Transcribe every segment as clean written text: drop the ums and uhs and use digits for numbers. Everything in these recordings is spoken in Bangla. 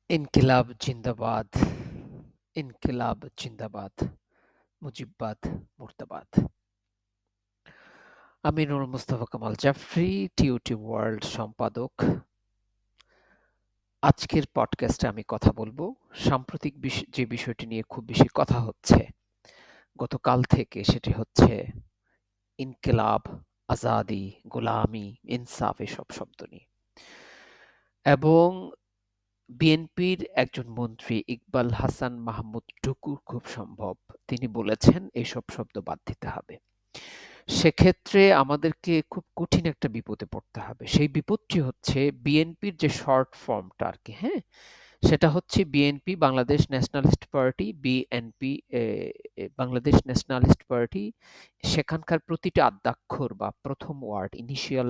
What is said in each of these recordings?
ইনকিলাব জিন্দাবাদ, ইনকিলাব জিন্দাবাদ, মুজিববাদ মুর্দাবাদ। আমি নূর মুস্তাফা কামাল জাফরি, টিউটি ওয়ার্ল্ড সম্পাদক। আজকের পডকাস্টে আমি কথা বলবো সাম্প্রতিক যে বিষয়টি নিয়ে খুব বেশি কথা হচ্ছে গতকাল থেকে, সেটি হচ্ছে ইনকিলাব, আজাদি, গোলামি, ইনসাফ এসব শব্দ নিয়ে। এবং বিএনপির একজন মন্ত্রী ইকবাল হাসান মাহমুদ টুকু খুব সম্ভব তিনি বলেছেন এইসব শব্দ বাদ দিতে হবে। সেক্ষেত্রে আমাদেরকে খুব কঠিন একটা বিপদে পড়তে হবে। সেই বিপদটি হচ্ছে বিএনপির যে শর্ট ফর্মটা আর কি, হ্যাঁ? সেটা হচ্ছে BNP, Bangladesh nationalist party, BNP, Bangladesh nationalist party. সেখানকার প্রতিটা আদ্যাক্ষর বা প্রথম ওয়ার্ড, ইনিশিয়াল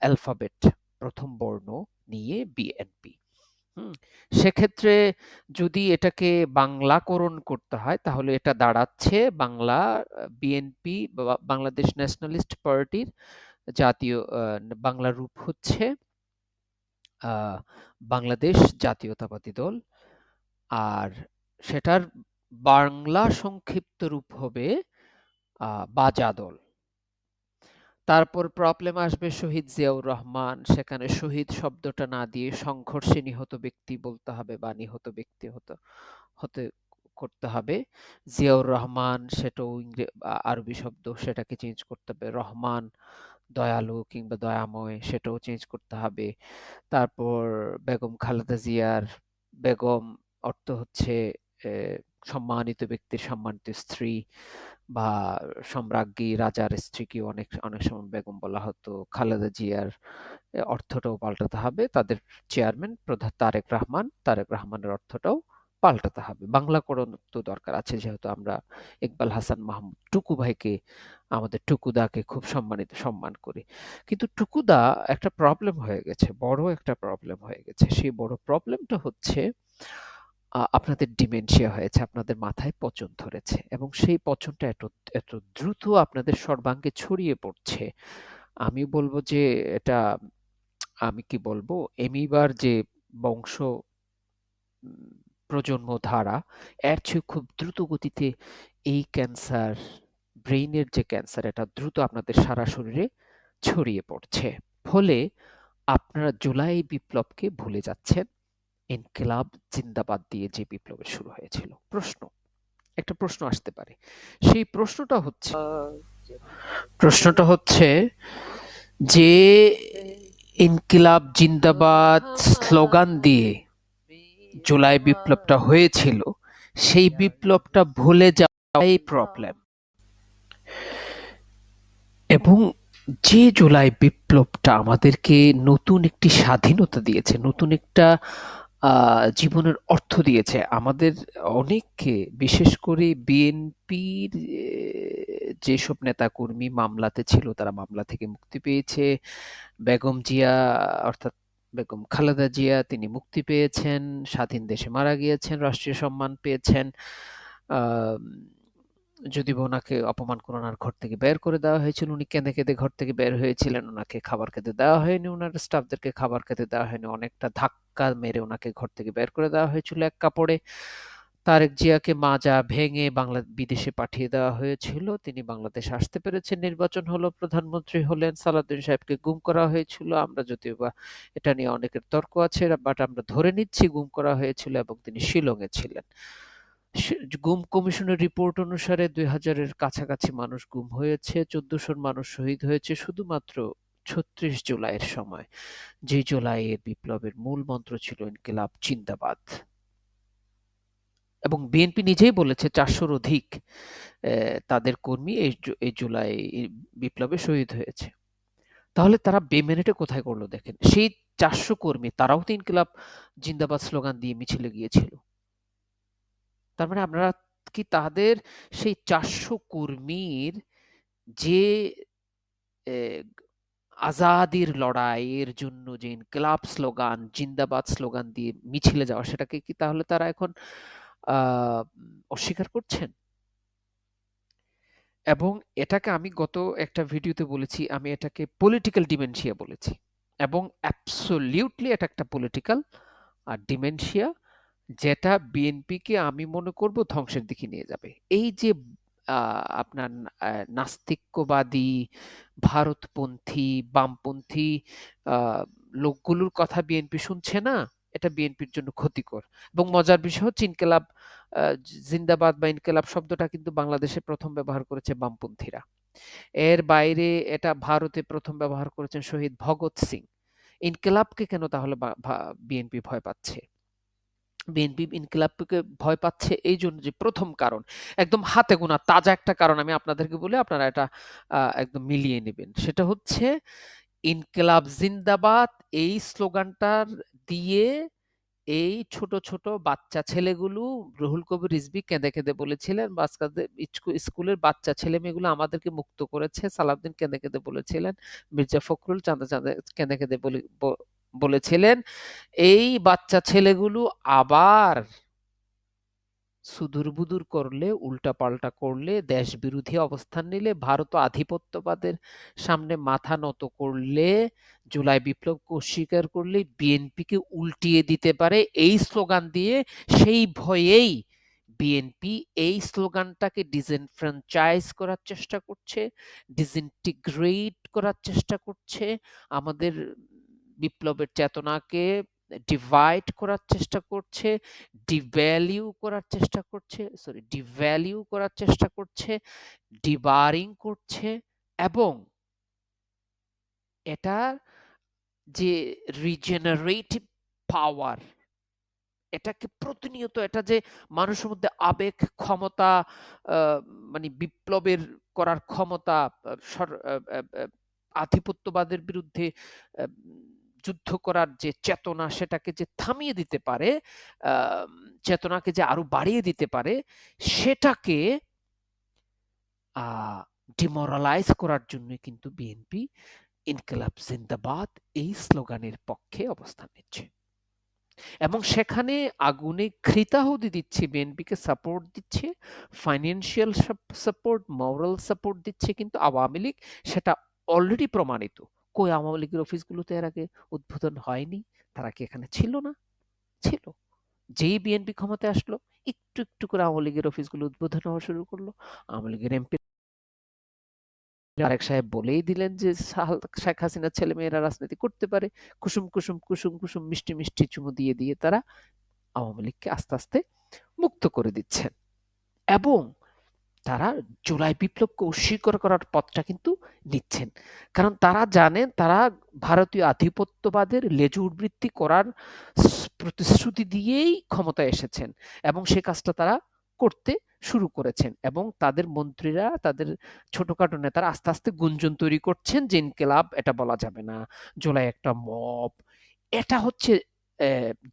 অ্যালফাবেট, প্রথম বর্ণ নিয়ে বিএনপি। হুম, সেক্ষেত্রে যদি এটাকে বাংলাকরণ করতে হয় তাহলে এটা দাঁড়াচ্ছে বাংলা বিএনপি বা বাংলাদেশ ন্যাশনালিস্ট পার্টির জাতীয় বাংলা রূপ হচ্ছে বাংলাদেশ জাতীয়তাবাদী দল। আর সেটার বাংলা সংক্ষিপ্ত রূপ হবে বাজা দল। তারপর প্রবলেম আসবে শহীদ জিয়াউর রহমান, সেখানে শহীদ শব্দটা না দিয়ে সংঘর্ষে নিহত ব্যক্তি বলতে হবে বা নিহত ব্যক্তি হতে করতে হবে। জিয়াউর রহমান সেটাও আরবি শব্দ, সেটাকে চেঞ্জ করতে হবে। রহমান দয়ালু কিংবা দয়াময়, সেটাও চেঞ্জ করতে হবে। তারপর বেগম খালেদা জিয়ার বেগম অর্থ হচ্ছে সম্মানিত ব্যক্তির সম্মানিত স্ত্রী, বা সম্রাজ্ঞী রাজার স্ত্রীকে অনেক অনেক সময় বেগম বলা হতো। খালেদা জিয়ার অর্থটাও পাল্টাতে হবে। তাদের চেয়ারম্যান প্রধান তারেক রহমানের অর্থটাও পাল্টাতে হবে। বাংলাকরণ তো দরকার আছে, যেহেতু আমরা ইকবাল হাসান মাহমুদ টুকু ভাইকে, আমাদের টুকুদাকে খুব সম্মান করি। কিন্তু টুকুদা একটা প্রবলেম হয়ে গেছে, বড় একটা প্রবলেম হয়ে গেছে। সেই বড় প্রবলেমটা হচ্ছে আপনাদের ডিমেনশিয়া হয়েছে, আপনাদের মাথায় পচন ধরেছে, এবং সেই পচনটা এত এত দ্রুত আপনাদের সর্বাঙ্গে ছড়িয়ে পড়ছে। আমি বলবো যে এটা, আমি কি বলবো, এমিবার যে বংশ প্রজন্ম ধারা, এর চেয়ে খুব দ্রুত গতিতে এই ক্যান্সার, ব্রেইনের যে ক্যান্সার, এটা দ্রুত আপনাদের সারা শরীরে ছড়িয়ে পড়ছে। ফলে আপনারা জুলাই বিপ্লবকে ভুলে যাচ্ছেন। ইনকিলাব জিন্দাবাদ দিয়ে যে বিপ্লবের শুরু হয়েছিল, একটা প্রশ্ন আসতে পারে। সেই প্রশ্নটা হচ্ছে যে ইনকিলাব জিন্দাবাদ স্লোগান দিয়ে জুলাই বিপ্লবটা হয়েছিল, সেই বিপ্লবটা ভুলে যাওয়াই প্রবলেম। এবং যে জুলাই বিপ্লবটা আমাদেরকে নতুন একটি স্বাধীনতা দিয়েছে, নতুন একটা জীবনের অর্থ দিয়েছে আমাদের অনেককে, বিশেষ করে বিএনপির যেসব নেতাকর্মী মামলাতে ছিল তারা মামলা থেকে মুক্তি পেয়েছে। বেগম জিয়া, অর্থাৎ বেগম খালেদা জিয়া, তিনি মুক্তি পেয়েছেন, স্বাধীন দেশে মারা গিয়েছেন, রাষ্ট্রীয় সম্মান পেয়েছেন। আহ যদিও ওনাকে অপমান করে ওনার ঘর থেকে বের করে দেওয়া হয়েছিল, উনি কেঁদে কেঁদে ঘর থেকে বের হয়েছিলেন, ওনাকে খাবার খেতে দেওয়া হয়নি, ওনার স্টাফদেরকে খাবার খেতে দেওয়া হয়নি, অনেকটা ধাক্কা মেরে ওনাকে ঘর থেকে বের করে দেওয়া হয়েছিল এক কাপড়ে। তারেক জিয়াকে মাজা ভেঙে বিদেশে পাঠিয়ে দেওয়া হয়েছিল, তিনি বাংলাদেশে আসতে পেরেছেন, নির্বাচন হলো, প্রধানমন্ত্রী হলেন। সালাউদ্দিন সাহেবকে গুম করা হয়েছিল, আমরা যদিও বা এটা নিয়ে অনেকের তর্ক আছে, বাট আমরা ধরে নিচ্ছি গুম করা হয়েছিল, এবং তিনি শিলংয়ে ছিলেন। গুম কমিশনের রিপোর্ট অনুসারে ২০০০-এর কাছাকাছি মানুষ গুম হয়েছে, ১৪০০ মানুষ শহীদ হয়েছে শুধুমাত্র ৩৬ জুলাইয়ের সময়, যে জুলাইয়ের বিপ্লবের মূল মন্ত্র ছিল ইনকিলাব জিন্দাবাদ। এবং বিএনপি নিজেই বলেছে ৪০০-র অধিক তাদের কর্মী এই জুলাই বিপ্লবে শহীদ হয়েছে। তাহলে তারা বেমেনেটে কোথায় করলো দেখেন। সেই ৪০০ কর্মী তারাও তো ইনকিলাব জিন্দাবাদ স্লোগান দিয়ে মিছিলে গিয়েছিল। তার মানে আপনারা কি তাদের সেই ৪০০ কর্মীর যে আজাদির লড়াইয়ের জন্য যে ইনকিলাব স্লোগান, জিন্দাবাদ স্লোগান দিয়ে মিছিলে যাওয়া, সেটাকে কি তাহলে তারা এখন অস্বীকার করছেন? এবং এটাকে আমি গত একটা ভিডিওতে বলেছি, আমি এটাকে পলিটিক্যাল ডিমেনশিয়া বলেছি, এবং অ্যাবসলিউটলি এটা একটা পলিটিক্যাল আর ডিমেনশিয়া, যেটা বিএনপিকে আমি মনে করব ধ্বংসের দিকে নিয়ে যাবে। এই যে আপনার নাস্তিক্যবাদী, ভারতপন্থী, বামপন্থী আহ, লোকগুলোর কথা বিএনপি শুনছে না, এটা বিএনপির জন্য ক্ষতিকর। এবং মজার বিষয় হচ্ছে ইনকেলাব জিন্দাবাদ বা ইনকেলাব শব্দটা কিন্তু বাংলাদেশে প্রথম ব্যবহার করেছে বামপন্থীরা। এর বাইরে এটা ভারতে প্রথম ব্যবহার করেছেন শহীদ ভগৎ সিং। ইনকেলাবকে কেন তাহলে বিএনপি ভয় পাচ্ছে? বিএনপি ইনকিলাবকে ভয় পাচ্ছে এই জন্য যে প্রথম কারণ, একদম হাতে গোনা তাজা একটা কারণ আমি আপনাদেরকে বলে আপনারা এটা একদম মিলিয়ে নেবেন। সেটা হচ্ছে ইনকিলাব জিন্দাবাদ এই স্লোগানটার দিয়ে এই ছোট ছোট বাচ্চা ছেলেগুলো, রুহুল কবির রিজভী কেঁদে কেঁদে বলেছিলেন, স্কুলের বাচ্চা ছেলে মেয়েগুলো আমাদেরকে মুক্ত করেছে, সালাউদ্দিন কেঁদে কেঁদে বলেছিলেন, মির্জা ফখরুল চাঁদা চাঁদা কেঁদে কেঁদে বলেছিলেন, এই বাচ্চা ছেলেগুলো আবার সুদূর বুদূর করলে, উল্টাপাল্টা করলে, দেশ বিরোধী অবস্থান নিলে, ভারত আধিপত্যবাদের সামনে মাথা নত করলে, জুলাই বিপ্লবকে অস্বীকার করলে বিএনপিকে উল্টিয়ে দিতে পারে এই স্লোগান দিয়ে। সেই ভয়েই বিএনপি এই স্লোগানটাকে ডিসএনফ্র্যাঞ্চাইজ করার চেষ্টা করছে, ডিসইন্টিগ্রেট করার চেষ্টা করছে, আমাদের বিপ্লবের চেতনাকে ডিভাইড করার চেষ্টা করছে, ডিভ্যালিউ করার চেষ্টা করছে, ডিবারিং করছে, এবং এটা যে রিজেনারেটিভ পাওয়ার, এটাকে প্রতিনিয়ত, এটা যে মানুষের মধ্যে আবেগ, ক্ষমতা, মানে বিপ্লবের করার ক্ষমতা, আধিপত্যবাদের বিরুদ্ধে যুদ্ধ করার যে চেতনা, সেটাকে যে থামিয়ে দিতে পারে, চেতনাকে যে আরো বাড়িয়ে দিতে পারে, সেটাকে ডিমোরালাইজ করার জন্য কিন্তু বিএনপি ইনকিলাব জিন্দাবাদ এই স্লোগানের পক্ষে অবস্থান নিচ্ছে, এবং সেখানে আগুনে ঘৃতাহুতি দিচ্ছে, বিএনপিকে সাপোর্ট দিচ্ছে, ফাইন্যান্সিয়াল সাপোর্ট, মোরাল সাপোর্ট দিচ্ছে কিন্তু আওয়ামী লীগ। সেটা অলরেডি প্রমাণিত। কই আওয়ামী লীগের অফিসগুলোতে এর আগে উদ্বোধন হয়নি? তারা কি এখানে ছিল না? ছিল। যেই বিএনপি ক্ষমতায় আসলো, একটু একটু করে আওয়ামী লীগের অফিসগুলো উদ্বোধন হওয়া শুরু করলো। আওয়ামী লীগের এমপি আরেক সাহেব বলেই দিলেন যে শেখ হাসিনার ছেলে মেয়েরা রাজনীতি করতে পারে। কুসুম কুসুম কুসুম কুসুম মিষ্টি মিষ্টি চুমু দিয়ে দিয়ে তারা আওয়ামী লীগকে আস্তে আস্তে মুক্ত করে দিচ্ছেন, এবং তারা জুলাই বিপ্লবকে অস্বীকার করার পথটা কিন্তু নিচ্ছেন। কারণ তারা জানেন তারা ভারতীয় আধিপত্যবাদের লেজুড়বৃত্তি করার প্রতিশ্রুতি দিয়েই ক্ষমতায় এসেছেন, এবং সে কাজটা তারা করতে শুরু করেছেন, এবং তাদের মন্ত্রীরা, তাদের ছোটখাটো নেতারা আস্তে আস্তে গুঞ্জন তৈরি করছেন যে ইনকিলাব এটা বলা যাবে না, জুলাই একটা মব। এটা হচ্ছে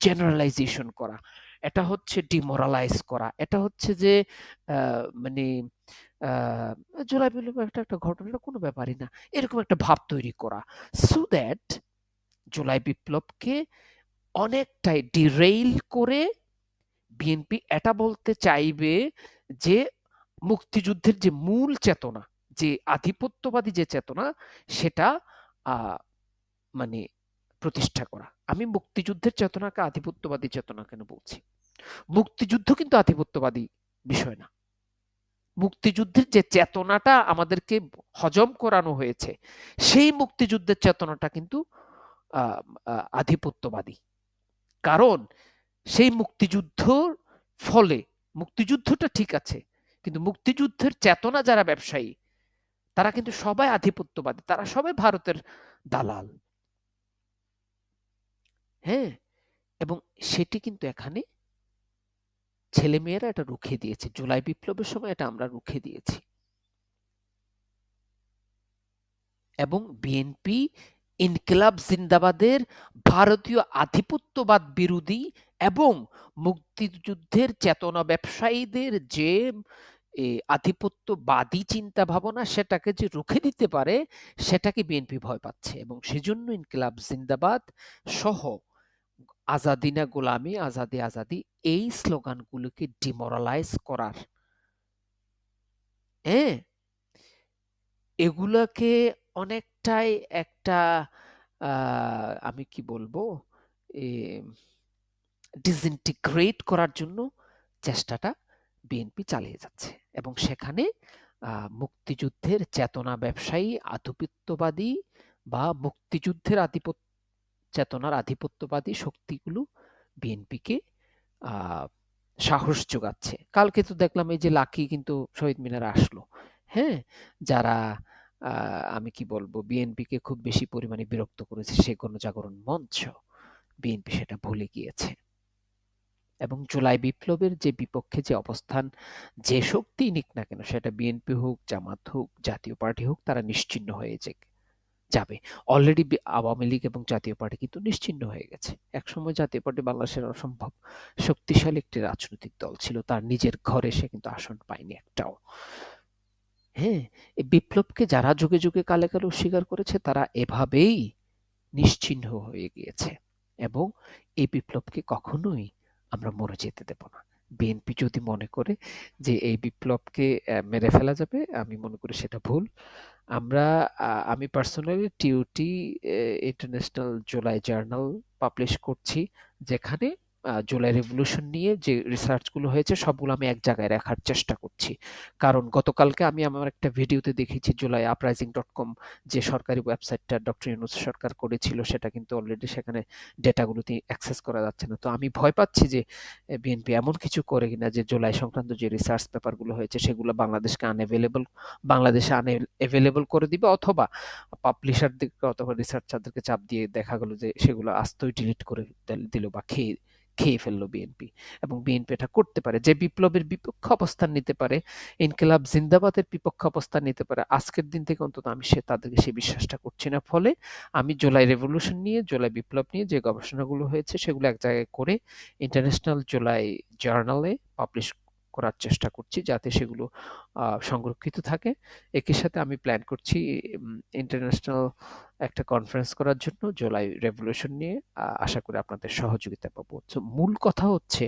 জেনারেলাইজেশন করা, এটা হচ্ছে ডিমোরালাইজ করা, এটা হচ্ছে যে মানে আহ, জুলাই বিপ্লব একটা একটা ঘটনা, কোনো ব্যাপারই না, এরকম একটা ভাব তৈরি করা, সো দ্যাট জুলাই বিপ্লবকে অনেকটাই ডিরেইল করে বিএনপি এটা বলতে চাইবে যে মুক্তিযুদ্ধের যে মূল চেতনা, যে আধিপত্যবাদী যে চেতনা, সেটা আহ, মানে প্রতিষ্ঠা করা। আমি মুক্তিযুদ্ধের চেতনাকে আধিপত্যবাদী চেতনা কেন বলছি? মুক্তিযুদ্ধ কিন্তু আধিপত্যবাদী বিষয় না। মুক্তিযুদ্ধের যে চেতনাটা আমাদেরকে হজম করানো হয়েছে, সেই মুক্তিযুদ্ধের চেতনাটা কিন্তু আধিপত্যবাদী। কারণ সেই মুক্তিযুদ্ধর ফলে, মুক্তিযুদ্ধটা ঠিক আছে, কিন্তু মুক্তিযুদ্ধের চেতনা যারা ব্যবসায়ী, তারা কিন্তু সবাই আধিপত্যবাদী, তারা সবাই ভারতের দালাল। হ্যাঁ, এবং সেটি কিন্তু এখানে ছেলেমেয়েরা এটা রুখে দিয়েছে। জুলাই বিপ্লবের সময় এটা আমরা রুখে দিয়েছি, এবং বিএনপি ইনকিলাব জিন্দাবাদের ভারতীয় আধিপত্যবাদ বিরোধী এবং মুক্তিযুদ্ধের চেতনা ব্যবসায়ীদের যে আধিপত্যবাদী চিন্তা ভাবনা, সেটাকে যে রুখে দিতে পারে, সেটাকে বিএনপি ভয় পাচ্ছে, এবং সেজন্য ইনকিলাব জিন্দাবাদ সহ আজাদি না গোলামি, আজাদি আজাদি, এই স্লোগানগুলোকে ডিমোরালাইজ করার, হ্যাঁ, এগুলাকে অনেকটাই একটা আমি কি বলবো, এ ডিসইন্টিগ্রেট করার জন্য চেষ্টাটা বিএনপি চালিয়ে যাচ্ছে এবং সেখানে মুক্তিযুদ্ধের চেতনা ব্যবসায়ী আধিপত্যবাদী বা মুক্তিযুদ্ধের চেতনার আধিপত্যবাদী শক্তিগুলো বিএনপিকে আহ, সাহস যোগাচ্ছে। কালকে তো দেখলাম এই যে লাকি কিন্তু শহীদ মিনারে আসলো। হ্যাঁ, যারা আমি কি বলবো বিএনপিকে খুব বেশি পরিমাণে বিরক্ত করেছে সে গণজাগরণ মঞ্চ, বিএনপি সেটা ভুলে গিয়েছে এবং জুলাই বিপ্লবের যে বিপক্ষে যে অবস্থান যে শক্তিই নিক না কেন, সেটা বিএনপি হোক, জামাত হোক, জাতীয় পার্টি হোক, তারা নিশ্চিহ্ন হয়ে যাবে। অলরেডি আওয়ামী লীগ এবং জাতীয় পার্টি কিন্তু নিশ্চিহ্ন হয়ে গেছে। একসময় জাতীয় পার্টি বাংলাদেশের অসম্ভব শক্তিশালী একটি রাজনৈতিক দল ছিল, তার নিজের ঘরে সে কিন্তু আসন পায়নি একটাও। হ্যাঁ, এই বিপ্লবকে যারা যুগে যুগে কালে কালে অস্বীকার করেছে তারা এভাবেই নিশ্চিহ্ন হয়ে গিয়েছে এবং এই বিপ্লবকে কখনোই আমরা মরে যেতে দেব না। বিএনপি যদি মনে করে যে এই বিপ্লবকে মেরে ফেলা যাবে, আমি মনে করি সেটা ভুল। আমরা আমি পার্সোনালি টিউটি ইন্টারন্যাশনাল জুলাই জার্নাল পাবলিশ করছি, যেখানে জুলাই রেভলিউশন নিয়ে যে রিসার্চগুলো হয়েছে সবগুলো আমি এক জায়গায় রাখার চেষ্টা করছি। কারণ গতকালকে আমি আমার একটা ভিডিওতে দেখেছি জুলাই আপরাইজিং.com যে সরকারি ওয়েবসাইটটা ডক্টর ইউনূস সরকার করেছিল সেটা কিন্তু অলরেডি সেখানে ডেটাগুলোতে অ্যাক্সেস করা যাচ্ছে না। তো আমি ভয় পাচ্ছি যে বিএনপি এমন কিছু করে কিনা যে জুলাই সংক্রান্ত যে রিসার্চ পেপারগুলো হয়েছে সেগুলো বাংলাদেশে আনএভেলেবল করে দিবে, অথবা পাবলিশারদেরকে অথবা রিসার্চারদেরকে চাপ দিয়ে দেখা গেল যে সেগুলো আস্তই ডিলিট করে দিল বা খেয়ে খেয়ে ফেললো বিএনপি। এবং বিএনপি এটা করতে পারে, যে বিপ্লবের বিপক্ষে অবস্থান নিতে পারে, ইনকিলাব জিন্দাবাদের বিপক্ষে অবস্থান নিতে পারে, আজকের দিন থেকে অন্তত আমি তাদেরকে সেই বিশ্বাসটা করছি না। ফলে আমি জুলাই রেভলিউশন নিয়ে, জুলাই বিপ্লব নিয়ে যে গবেষণাগুলো হয়েছে সেগুলো এক জায়গায় করে ইন্টারন্যাশনাল জুলাই জার্নালে পাবলিশ করার চেষ্টা করছি যাতে সেগুলো সংরক্ষিত থাকে। একই সাথে আমি প্ল্যান করছি ইন্টারন্যাশনাল একটা কনফারেন্স করার জন্য জুলাই রেভলিউশন নিয়ে। আশা করি আপনাদের সহযোগিতা পাবো। তো মূল কথা হচ্ছে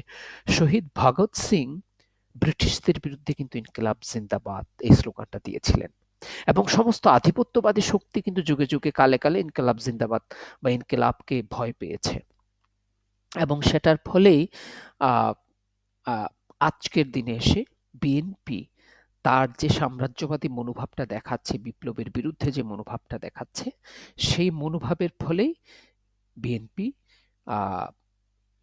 শহীদ ভগৎ সিং ব্রিটিশদের বিরুদ্ধে কিন্তু ইনকিলাব জিন্দাবাদ এই স্লোগানটা দিয়েছিলেন এবং সমস্ত আধিপত্যবাদী শক্তি কিন্তু যুগে যুগে কালে কালে ইনকিলাব জিন্দাবাদ বা ইনকিলাবকে ভয় পেয়েছে এবং সেটার ফলেই আহ আহ, আজকের দিনে এসে বিএনপি তার যে সাম্রাজ্যবাদী মনোভাবটা দেখাচ্ছে, বিপ্লবের বিরুদ্ধে যে মনোভাবটা দেখাচ্ছে, সেই মনোভাবের ফলেই বিএনপি আহ,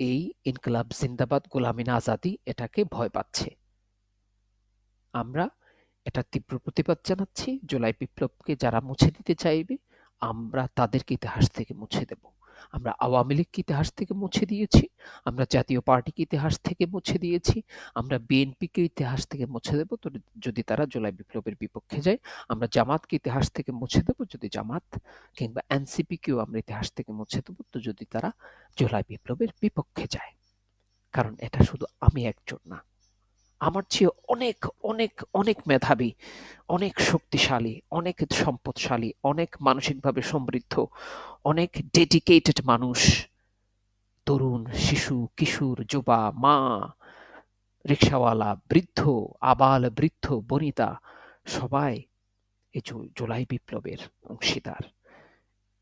এই ইনকিলাব জিন্দাবাদ গোলামিন আজাদি এটাকে ভয় পাচ্ছে। আমরা এটা তীব্র প্রতিবাদ জানাচ্ছি। জুলাই বিপ্লবকে যারা মুছে দিতে চাইবে আমরা তাদেরকে ইতিহাস থেকে মুছে দেব। আমরা আওয়ামী লীগকে ইতিহাস থেকে মুছে দিয়েছি, আমরা জাতীয় পার্টিকে ইতিহাস থেকে মুছে দিয়েছি, আমরা বিএনপিকে ইতিহাস থেকে মুছে দেব তো যদি তারা জুলাই বিপ্লবের বিপক্ষে যায়। আমরা জামাতকে ইতিহাস থেকে মুছে দেব যদি জামাত কিংবা এনসিপিকেও আমরা ইতিহাস থেকে মুছে দেব তো যদি তারা জুলাই বিপ্লবের বিপক্ষে যায়। কারণ এটা শুধু আমি একজন না, আমার চেয়ে অনেক অনেক অনেক মেধাবী, অনেক শক্তিশালী, অনেক সম্পদশালী, অনেক মানসিকভাবে সমৃদ্ধ, অনেক ডেডিকেটেড মানুষ, তরুণ, শিশু, কিশোর, যুবা, মা, রিক্সাওয়ালা, বৃদ্ধ, আবাল বৃদ্ধ, বনিতা সবাই এই জুলাই বিপ্লবের অংশীদার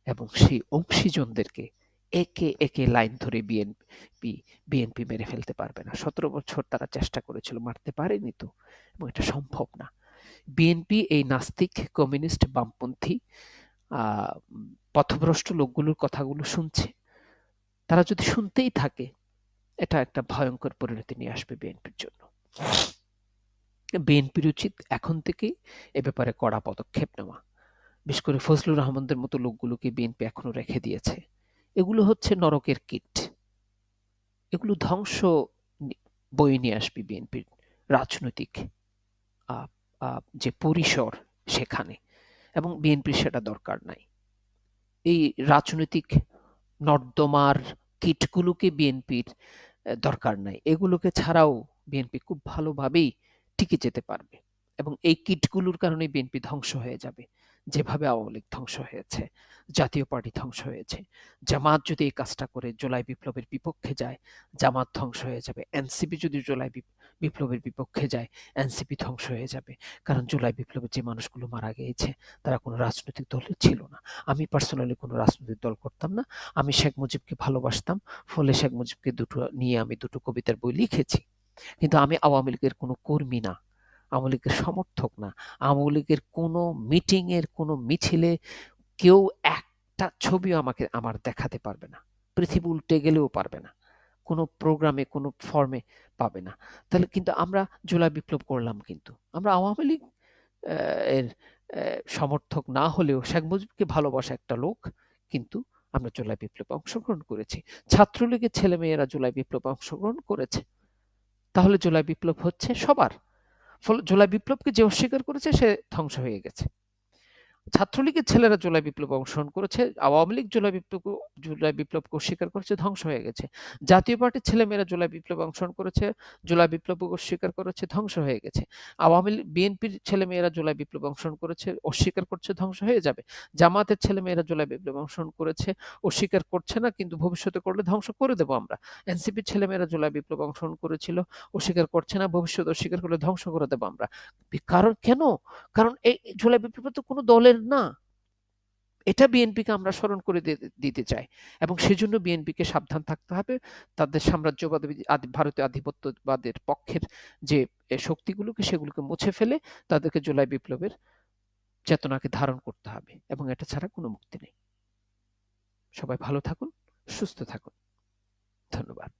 এবং সেই অংশীজনদেরকে একে একে লাইন ধরে বিএনপি মেরে ফেলতে পারবে না। 17 বছর তারা চেষ্টা করেছিল, মারতে পারেনি তো, এবং এটা সম্ভব না। বিএনপি এই নাস্তিক, কমিউনিস্ট, বামপন্থী পথভ্রষ্ট লোকগুলোর কথাগুলো শুনছে। তারা যদি শুনতেই থাকে এটা একটা ভয়ঙ্কর পরিণতি নিয়ে আসবে বিএনপির জন্য। বিএনপির উচিত এখন থেকেই এ ব্যাপারে কড়া পদক্ষেপ নেওয়া। বিশেষ করে ফজলুর রহমানদের মতো লোকগুলোকে বিএনপি এখনো রেখে দিয়েছে। এগুলো হচ্ছে নরকের কীট, এগুলো ধ্বংস বয়ে নিয়ে আসবে বিএনপির রাজনৈতিক যে পরিসর সেখানে, এবং বিএনপির সেটা দরকার নাই। এই রাজনৈতিক নর্দমার কীটগুলোকে বিএনপির দরকার নাই। এগুলোকে ছাড়াও বিএনপি খুব ভালোভাবেই টিকে যেতে পারবে এবং এই কীটগুলোর কারণে বিএনপি ধ্বংস হয়ে যাবে। যেভাবে আওয়ামী লীগ ধ্বংস হয়েছে, জাতীয় পার্টি ধ্বংস হয়েছে, জামাত যদি এই কাজটা করে জুলাই বিপ্লবের বিপক্ষে যায়, জামাত ধ্বংস হয়ে যাবে। এনসিপি যদি জুলাই বিপ্লবের বিপক্ষে যায়, এনসিপি ধ্বংস হয়ে যাবে। কারণ জুলাই বিপ্লবে যে মানুষগুলো মারা গিয়েছে তারা কোনো রাজনৈতিক দলে ছিল না। আমি পার্সোনালি কোনো রাজনৈতিক দল করতাম না। আমি শেখ মুজিবকে ভালোবাসতাম, ফলে শেখ মুজিবকে নিয়ে আমি দুটো কবিতার বই লিখেছি। কিন্তু আমি আওয়ামী লীগের কোনো কর্মী না, আওয়ামী লীগের সমর্থক না, আওয়ামী লীগের কোনো মিটিংয়ের কোনো মিছিলে কেউ একটা ছবিও আমার দেখাতে পারবে না, পৃথিবী উল্টে গেলেও পারবে না, কোনো প্রোগ্রামে কোনো ফর্মে পাবে না। তাহলে কিন্তু আমরা জুলাই বিপ্লব করলাম, কিন্তু আমরা আওয়ামী লীগ এর সমর্থক না হলেও শেখ মুজিবকে ভালোবাসা একটা লোক, কিন্তু আমরা জুলাই বিপ্লবে অংশগ্রহণ করেছি। ছাত্রলীগের ছেলেমেয়েরা জুলাই বিপ্লবে অংশগ্রহণ করেছে। তাহলে জুলাই বিপ্লব হচ্ছে সবার। ফলে জুলাই বিপ্লবকে যে অস্বীকার করেছে সে ধ্বংস হয়ে গেছে। ছাত্রলীগের ছেলেরা জুলাই বিপ্লবে অংশগ্রহণ করেছে, আওয়ামী লীগ জুলাই বিপ্লবকে অস্বীকার করেছে, ধ্বংস হয়ে গেছে। জাতীয় পার্টির ছেলেমেয়েরা জুলাই বিপ্লবে অংশগ্রহণ করেছে, জুলাই বিপ্লবকে অস্বীকার করেছে, ধ্বংস হয়ে গেছে। আওয়ামী লীগ বিএনপির ছেলেমেয়েরা জুলাই বিপ্লবে অংশগ্রহণ করেছে, অস্বীকার করছে, ধ্বংস হয়ে যাবে। জামাতের ছেলেমেয়েরা জুলাই বিপ্লবে অংশগ্রহণ করেছে, অস্বীকার করছে না, কিন্তু ভবিষ্যতে করলে ধ্বংস করে দেবো আমরা। এনসিপির ছেলেমেয়েরা জুলাই বিপ্লবে অংশগ্রহণ করেছিল, অস্বীকার করছে না, ভবিষ্যতে অস্বীকার করলে ধ্বংস করে দেবো আমরা। কারণ কেন? কারণ এই জুলাই বিপ্লব তো কোনো দলের না। এটা বিএনপিকে আমরা স্মরণ করে দিতে চাই, এবং সেজন্য বিএনপিকে সাবধান থাকতে হবে। তাদের সাম্রাজ্যবাদী ভারতীয় আধিপত্যবাদের পক্ষের যে শক্তিগুলোকে, সেগুলোকে মুছে ফেলে তাদেরকে জুলাই বিপ্লবের চেতনাকে ধারণ করতে হবে, এবং এটা ছাড়া কোনো মুক্তি নেই। সবাই ভালো থাকুন, সুস্থ থাকুন। ধন্যবাদ।